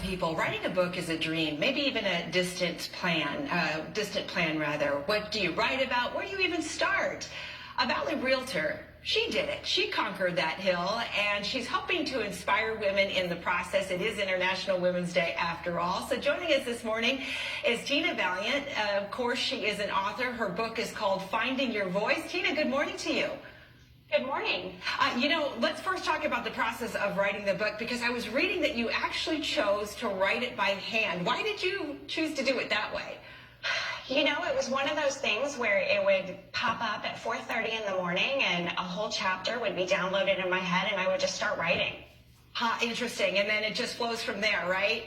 people, writing a book is a dream, maybe even a distant plan rather. What do you write about? Where do you even start? A Valley realtor, she did it. She conquered that hill, and she's hoping to inspire women in the process. It is International Women's Day after all. So joining us this morning is Tina Valiant. Of course, she is an author. Her book is called Finding Your Voice. Tina, good morning to you. Good morning. Let's first talk about the process of writing the book, because I was reading that you actually chose to write it by hand. Why did you choose to do it that way? You know, it was one of those things where it would pop up at 4:30 in the morning and a whole chapter would be downloaded in my head and I would just start writing. Interesting. And then it just flows from there, right?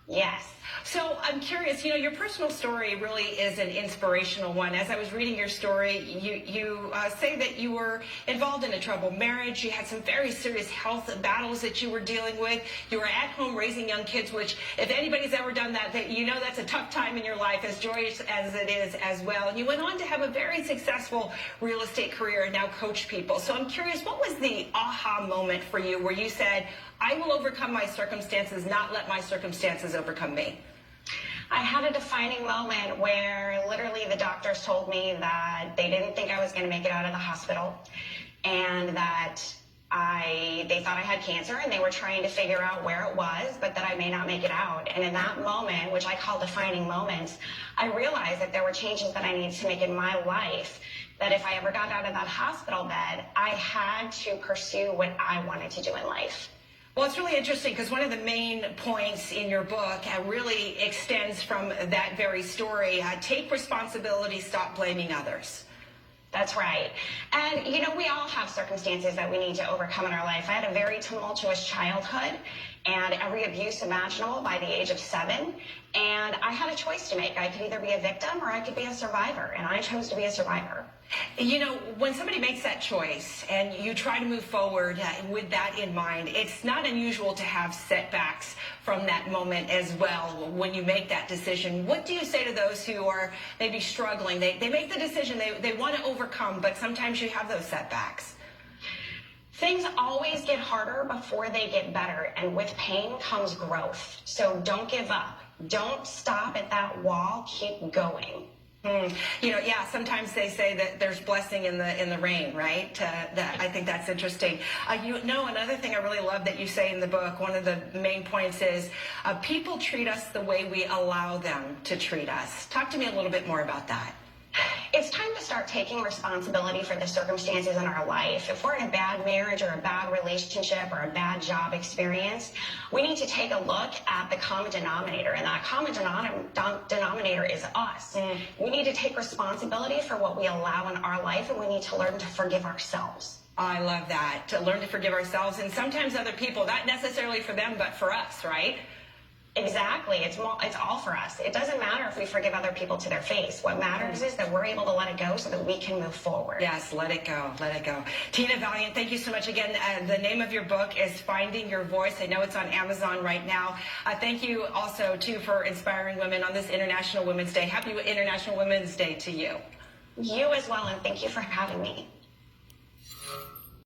Yes. So I'm curious, your personal story really is an inspirational one. As I was reading your story, you say that you were involved in a troubled marriage. You had some very serious health battles that you were dealing with. You were at home raising young kids, which if anybody's ever done that, that's a tough time in your life, as joyous as it is as well. And you went on to have a very successful real estate career and now coach people. So I'm curious, what was the aha moment for you where you said, I will overcome my circumstances, not let my circumstances overcome me? I had a defining moment where literally the doctors told me that they didn't think I was going to make it out of the hospital and that they thought I had cancer and they were trying to figure out where it was, but that I may not make it out. And in that moment, which I call defining moments, I realized that there were changes that I needed to make in my life, that if I ever got out of that hospital bed, I had to pursue what I wanted to do in life. Well, it's really interesting because one of the main points in your book really extends from that very story. Take responsibility, stop blaming others. That's right. And, we all have circumstances that we need to overcome in our life. I had a very tumultuous childhood and every abuse imaginable by the age of 7. And I had a choice to make. I could either be a victim or I could be a survivor. And I chose to be a survivor. When somebody makes that choice and you try to move forward with that in mind, it's not unusual to have setbacks from that moment as well when you make that decision. What do you say to those who are maybe struggling? They make the decision, they want to overcome, but sometimes you have those setbacks. Things always get harder before they get better, and with pain comes growth. So don't give up. Don't stop at that wall. Keep going. Sometimes they say that there's blessing in the rain, right? I think that's interesting. Another thing I really love that you say in the book, one of the main points is people treat us the way we allow them to treat us. Talk to me a little bit more about that. It's time to start taking responsibility for the circumstances in our life. If we're in a bad marriage or a bad relationship or a bad job experience, we need to take a look at the common denominator, and that common denominator is us. We need to take responsibility for what we allow in our life, and we need to learn to forgive ourselves. I love that, to learn to forgive ourselves and sometimes other people, not necessarily for them, but for us, right? Exactly. It's all for us. It doesn't matter if we forgive other people to their face. What matters is that we're able to let it go so that we can move forward. Yes, let it go. Let it go. Tina Valiant, thank you so much again. The name of your book is Finding Your Voice. I know it's on Amazon right now. Thank you also, too, for inspiring women on this International Women's Day. Happy International Women's Day to you. You as well, and thank you for having me.